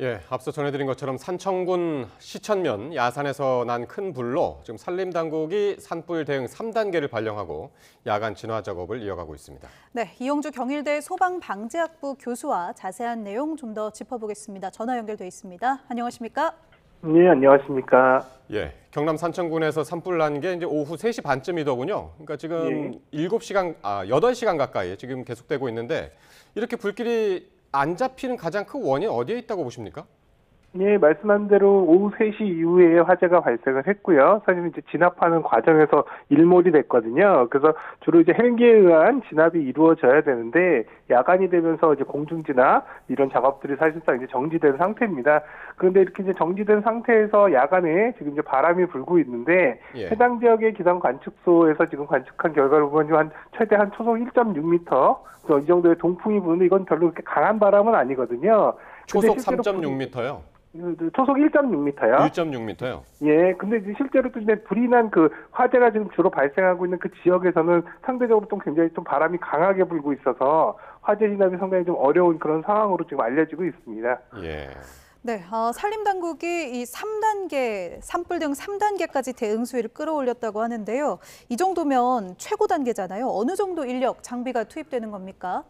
예, 앞서 전해드린 것처럼 산청군 시천면 야산에서 난 큰 불로 지금 산림당국이 산불 대응 3단계를 발령하고 야간 진화 작업을 이어가고 있습니다. 네, 이용주 경일대 소방방재학부 교수와 자세한 내용 좀 더 짚어보겠습니다. 전화 연결돼 있습니다. 안녕하십니까? 네, 안녕하십니까? 예, 경남 산청군에서 산불 난 게 이제 오후 3시 반쯤이더군요. 그러니까 지금 예. 8시간 가까이 지금 계속되고 있는데 이렇게 불길이 안 잡히는 가장 큰 원인 어디에 있다고 보십니까? 예, 말씀한 대로 오후 3시 이후에 화재가 발생을 했고요. 사실 이제 진압하는 과정에서 일몰이 됐거든요. 그래서 주로 이제 헬기에 의한 진압이 이루어져야 되는데 야간이 되면서 이제 공중 진압 이런 작업들이 사실상 이제 정지된 상태입니다. 그런데 이렇게 이제 정지된 상태에서 야간에 지금 이제 바람이 불고 있는데 해당 지역의 기상 관측소에서 지금 관측한 결과를 보면 최대 한 초속 1.6m 이 정도의 동풍이 부는데 이건 별로 그렇게 강한 바람은 아니거든요. 초속 3.6m요? 초속 1.6m요. 1.6m요? 예, 근데 이제 실제로 또 이제 불이 난 그 화재가 지금 주로 발생하고 있는 그 지역에서는 상대적으로 좀 굉장히 좀 바람이 강하게 불고 있어서 화재 진압이 상당히 좀 어려운 그런 상황으로 지금 알려지고 있습니다. 예. 네, 산림당국이 이 3단계, 산불 등 3단계까지 대응 수위를 끌어올렸다고 하는데요. 이 정도면 최고 단계잖아요. 어느 정도 인력, 장비가 투입되는 겁니까?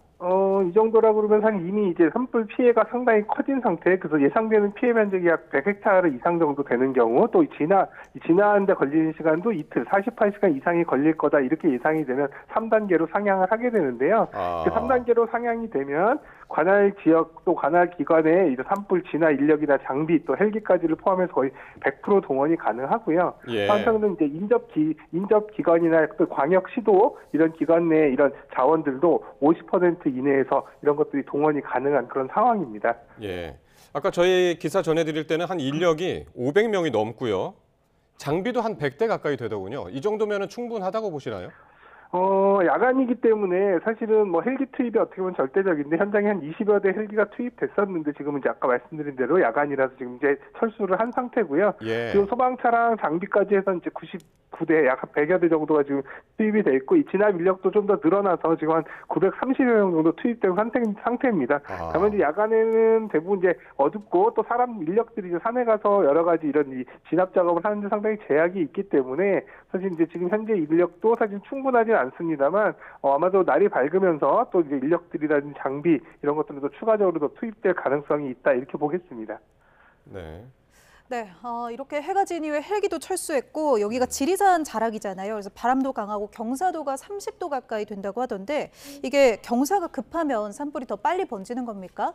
이 정도라고 그러면 사실 이미 이제 산불 피해가 상당히 커진 상태, 그래서 예상되는 피해 면적이 약 100헥타르 이상 정도 되는 경우, 또 진화하는데 걸리는 시간도 이틀, 48시간 이상이 걸릴 거다, 이렇게 예상이 되면 3단계로 상향을 하게 되는데요. 그 3단계로 상향이 되면 관할 지역 또 관할 기관의 이제 산불 진화 인력이나 장비 또 헬기까지를 포함해서 거의 100% 동원이 가능하고요. 한편으로는 이제 인접 기관이나 또 광역 시도 이런 기관 내 이런 자원들도 50% 이내에서 이런 것들이 동원이 가능한 그런 상황입니다. 예. 아까 저희 기사 전해드릴 때는 한 인력이 500명이 넘고요. 장비도 한 100대 가까이 되더군요. 이 정도면 충분하다고 보시나요? 야간이기 때문에 사실은 뭐 헬기 투입이 어떻게 보면 절대적인데 현장에 한 20여 대 헬기가 투입됐었는데 지금은 이제 아까 말씀드린 대로 야간이라서 지금 이제 철수를 한 상태고요. 지금 소방차랑 장비까지 해서 이제 99대 약 100여 대 정도가 지금 투입이 돼 있고 이 진압 인력도 좀 더 늘어나서 지금 한 930여 명 정도 투입된 상태입니다. 다만 이제 야간에는 대부분 이제 어둡고 또 사람 인력들이 이제 산에 가서 여러 가지 이런 이 진압 작업을 하는데 상당히 제약이 있기 때문에 사실 이제 지금 현재 인력도 사실 충분하지 않습니다만 아마도 날이 밝으면서 또 이제 인력들이라든지 장비 이런 것들도 추가적으로 더 투입될 가능성이 있다 이렇게 보겠습니다. 네. 네, 이렇게 해가 진 이후에 헬기도 철수했고 여기가 지리산 자락이잖아요. 그래서 바람도 강하고 경사도가 30도 가까이 된다고 하던데 이게 경사가 급하면 산불이 더 빨리 번지는 겁니까?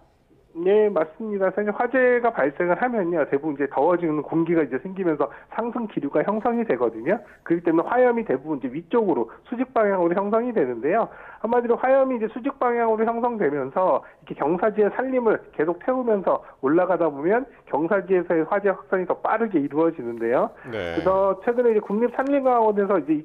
네, 맞습니다. 사실 화재가 발생을 하면요, 대부분 이제 더워지는 공기가 이제 생기면서 상승 기류가 형성이 되거든요. 그렇기 때문에 화염이 대부분 이제 위쪽으로 수직 방향으로 형성이 되는데요. 한마디로 화염이 이제 수직 방향으로 형성되면서 이렇게 경사지의 산림을 계속 태우면서 올라가다 보면 경사지에서의 화재 확산이 더 빠르게 이루어지는데요. 그래서 최근에 이제 국립산림과학원에서 이제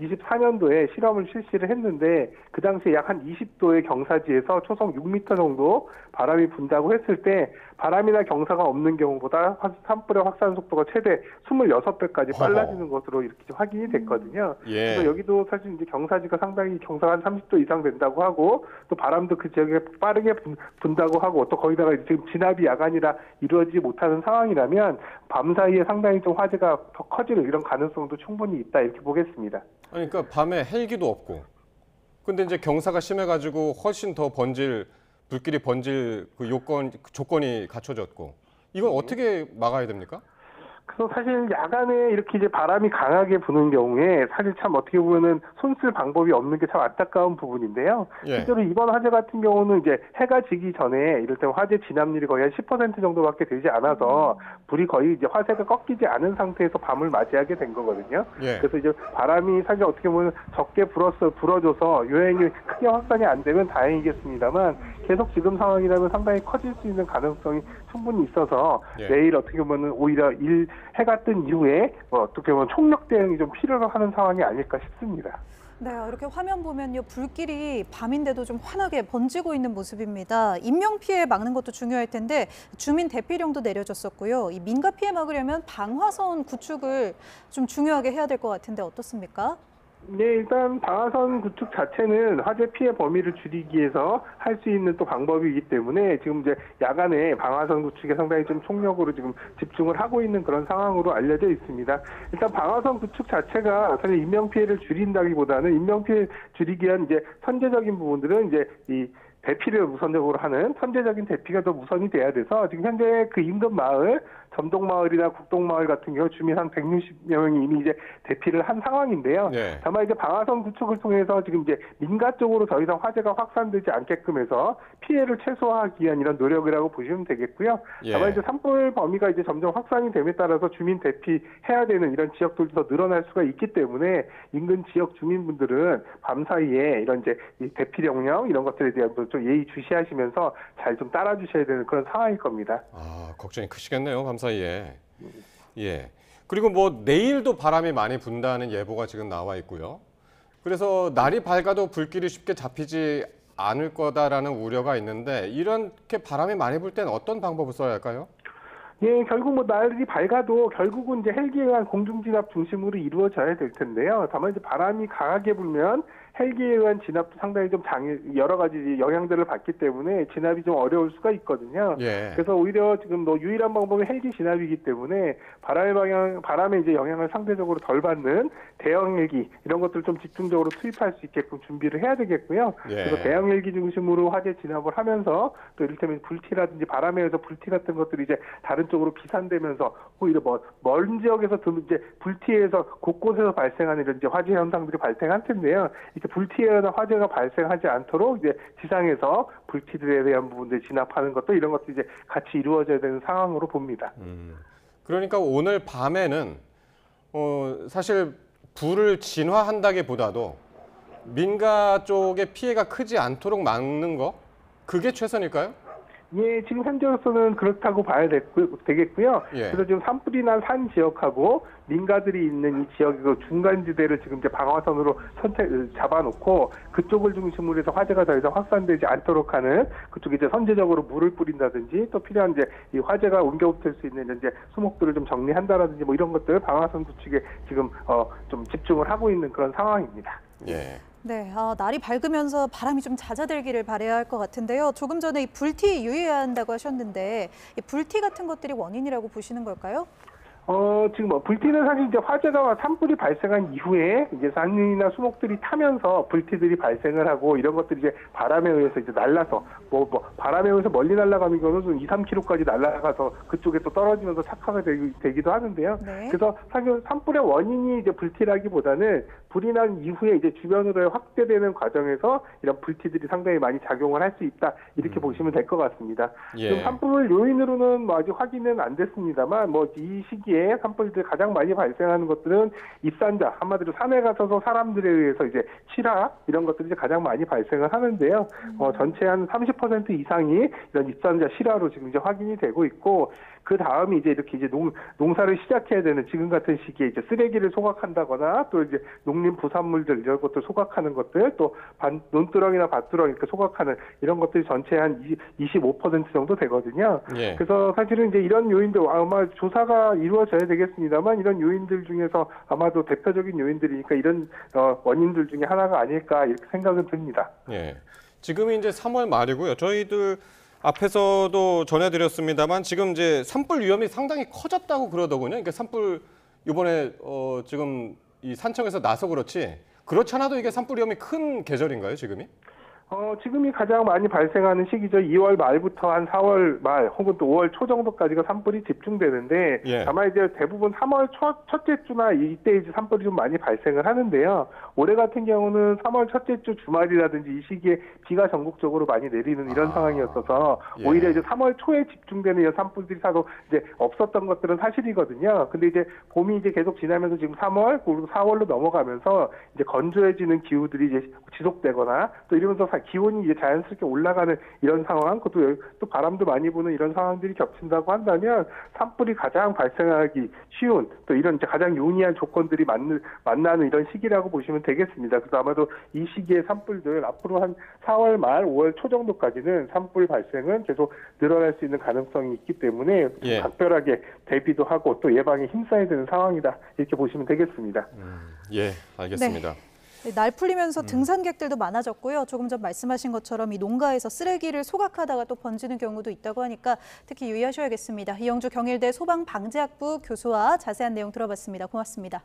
2024년도에 실험을 실시를 했는데 그 당시에 약 한 20도의 경사지에서 초속 6m 정도 바람이 분다고 했을 때 바람이나 경사가 없는 경우보다 산불의 확산 속도가 최대 26배까지 빨라지는 것으로 이렇게 확인이 됐거든요. 그래서 여기도 사실 이제 경사지가 상당히 경사가 한 30도 이상 된다고 하고 또 바람도 그 지역에 빠르게 분다고 하고 또 거기다가 지금 진압이 야간이라 이루어지지 못하는 상황이라면 밤 사이에 상당히 좀 화재가 더 커지는 이런 가능성도 충분히 있다 이렇게 보겠습니다. 그러니까 밤에 헬기도 없고 근데 이제 경사가 심해가지고 훨씬 더 불길이 번질 그 조건이 갖춰졌고 이건 어떻게 막아야 됩니까? 그래서 사실 야간에 이렇게 이제 바람이 강하게 부는 경우에 사실 참 어떻게 보면은 손 쓸 방법이 없는 게 참 안타까운 부분인데요. 실제로 이번 화재 같은 경우는 이제 해가 지기 전에 이럴 때 화재 진압률이 거의 한 10% 정도밖에 되지 않아서 불이 거의 이제 화재가 꺾이지 않은 상태에서 밤을 맞이하게 된 거거든요. 그래서 이제 바람이 사실 어떻게 보면 적게 불어줘서 요행이 크게 확산이 안 되면 다행이겠습니다만 계속 지금 상황이라면 상당히 커질 수 있는 가능성이 충분히 있어서 내일 어떻게 보면 오히려 해가 뜬 이후에 어떻게 보면 총력 대응이 좀 필요로 하는 상황이 아닐까 싶습니다. 네, 이렇게 화면 보면요. 불길이 밤인데도 좀 환하게 번지고 있는 모습입니다. 인명 피해 막는 것도 중요할 텐데 주민 대피령도 내려졌었고요. 이 민가 피해 막으려면 방화선 구축을 좀 중요하게 해야 될 것 같은데 어떻습니까? 네, 일단 방화선 구축 자체는 화재 피해 범위를 줄이기 위해서 할 수 있는 또 방법이기 때문에 지금 이제 야간에 방화선 구축에 상당히 좀 총력으로 지금 집중을 하고 있는 그런 상황으로 알려져 있습니다. 일단 방화선 구축 자체가 사실 인명 피해를 줄인다기보다는 인명 피해 줄이기 위한 이제 선제적인 부분들은 이제 이 대피를 우선적으로 하는 선제적인 대피가 더 우선이 돼야 돼서 지금 현재 그 인근 마을, 점동마을이나 국동마을 같은 경우 주민 한 160여 명이 이미 이제 대피를 한 상황인데요. 네. 다만 이제 방화선 구축을 통해서 지금 이제 민가 쪽으로 더 이상 화재가 확산되지 않게끔 해서 피해를 최소화하기 위한 이런 노력이라고 보시면 되겠고요. 예. 다만 이제 산불 범위가 이제 점점 확산이 됨에 따라서 주민 대피해야 되는 이런 지역들도 더 늘어날 수가 있기 때문에 인근 지역 주민분들은 밤 사이에 이런 이제 이 대피 명령 이런 것들에 대한 좀 예의 주시하시면서 잘 좀 따라주셔야 되는 그런 상황일 겁니다. 아, 걱정이 크시겠네요, 밤 사이에. 예. 그리고 뭐 내일도 바람이 많이 분다는 예보가 지금 나와 있고요. 그래서 날이 밝아도 불길이 쉽게 잡히지 않을 거다라는 우려가 있는데 이렇게 바람이 많이 불 때는 어떤 방법을 써야 할까요? 예, 결국 뭐 날이 밝아도 결국은 이제 헬기에 의한 공중진압 중심으로 이루어져야 될 텐데요. 다만 이제 바람이 강하게 불면 헬기에 의한 진압도 상당히 좀 여러 가지 영향들을 받기 때문에 진압이 좀 어려울 수가 있거든요. 예. 그래서 오히려 지금 뭐 유일한 방법이 헬기 진압이기 때문에 바람의 이제 영향을 상대적으로 덜 받는 대형 헬기 이런 것들을 좀 집중적으로 투입할 수 있게끔 준비를 해야 되겠고요. 예. 그래서 대형 헬기 중심으로 화재 진압을 하면서 또 이를테면 불티라든지 바람에 의해서 불티 같은 것들이 이제 다른 쪽으로 비산되면서 오히려 먼 지역에서 이제 불티에서 곳곳에서 발생하는 이런 이제 화재 현상들이 발생할 텐데요. 이렇게 불티에나 화재가 발생하지 않도록 이제 지상에서 불티들에 대한 부분들 진압하는 것도 이런 것도 이제 같이 이루어져야 되는 상황으로 봅니다. 그러니까 오늘 밤에는 사실 불을 진화한다기보다도 민가 쪽에 피해가 크지 않도록 막는 거 그게 최선일까요? 예, 지금 현재로서는 그렇다고 봐야 되겠고요. 예. 그래서 지금 산불이 난 산 지역하고 민가들이 있는 이 지역의 그 중간지대를 지금 이제 방화선으로 잡아놓고 그쪽을 중심으로 해서 화재가 더 이상 확산되지 않도록 하는 그쪽에 이제 선제적으로 물을 뿌린다든지 또 필요한 이제 이 화재가 옮겨붙을 수 있는 이제 수목들을 좀 정리한다라든지 뭐 이런 것들 방화선 구축에 지금 좀 집중을 하고 있는 그런 상황입니다. 예. 네, 날이 밝으면서 바람이 좀 잦아들기를 바라야 할 것 같은데요. 조금 전에 이 불티 유의해야 한다고 하셨는데 이 불티 같은 것들이 원인이라고 보시는 걸까요? 지금 불티는 사실 이제 화재가 산불이 발생한 이후에 이제 산이나 수목들이 타면서 불티들이 발생을 하고 이런 것들이 이제 바람에 의해서 이제 날라서 바람에 의해서 멀리 날아가는 경우는 좀 2, 3km까지 날아가서 그쪽에 또 떨어지면서 착화가 되기도 하는데요. 네. 그래서 사실 산불의 원인이 이제 불티라기보다는 불이 난 이후에 이제 주변으로 확대되는 과정에서 이런 불티들이 상당히 많이 작용을 할 수 있다 이렇게 보시면 될 것 같습니다. 예. 지금 산불 요인으로는 뭐 아직 확인은 안 됐습니다만 뭐 이 시기에 산불들이 가장 많이 발생하는 것들은 입산자 한마디로 산에 가서서 사람들에 의해서 이제 실화 이런 것들이 이제 가장 많이 발생을 하는데요. 전체 한 30% 이상이 이런 입산자 실화로 지금 이제 확인이 되고 있고 그 다음이 이제 이렇게 이제 농사를 시작해야 되는 지금 같은 시기에 이제 쓰레기를 소각한다거나 또 이제 농림 부산물들 이런 것들 소각하는 것들 또 논두렁이나 밭두렁 이렇게 소각하는 이런 것들이 전체 한 25% 정도 되거든요. 예. 그래서 사실은 이제 이런 요인들 아마 조사가 이루어져야 되겠습니다만 이런 요인들 중에서 아마도 대표적인 요인들이니까 이런 원인들 중에 하나가 아닐까 이렇게 생각은 듭니다. 예. 지금이 이제 3월 말이고요. 저희들 앞에서도 전해드렸습니다만 지금 이제 산불 위험이 상당히 커졌다고 그러더군요. 그러니까 산불 이번에 지금 이 산청에서 나서 그렇지 그렇지 않아도 이게 산불 위험이 큰 계절인가요, 지금이? 지금이 가장 많이 발생하는 시기죠. 2월 말부터 한 4월 말 혹은 또 5월 초 정도까지가 산불이 집중되는데 예. 다만 이제 대부분 3월 첫째 주나 이때 이제 산불이 좀 많이 발생을 하는데요. 올해 같은 경우는 3월 첫째 주 주말이라든지 이 시기에 비가 전국적으로 많이 내리는 이런 상황이었어서 예. 오히려 이제 3월 초에 집중되는 이런 산불들이 사도 이제 없었던 것들은 사실이거든요. 근데 이제 봄이 이제 계속 지나면서 지금 3월 그리고 4월로 넘어가면서 이제 건조해지는 기후들이 이제 지속되거나 또 이러면서 기온이 이제 자연스럽게 올라가는 이런 상황, 그것도 또 바람도 많이 부는 이런 상황들이 겹친다고 한다면 산불이 가장 발생하기 쉬운 또 이런 이제 가장 용이한 조건들이 만나는 이런 시기라고 보시면 되겠습니다. 그래서 아마도 이 시기에 산불들 앞으로 한 4월 말, 5월 초 정도까지는 산불 발생은 계속 늘어날 수 있는 가능성이 있기 때문에 예. 각별하게 대비도 하고 또 예방에 힘써야 되는 상황이다 이렇게 보시면 되겠습니다. 예, 알겠습니다. 네. 날 풀리면서 등산객들도 많아졌고요. 조금 전 말씀하신 것처럼 이 농가에서 쓰레기를 소각하다가 또 번지는 경우도 있다고 하니까 특히 유의하셔야겠습니다. 이영주 경일대 소방방재학부 교수와 자세한 내용 들어봤습니다. 고맙습니다.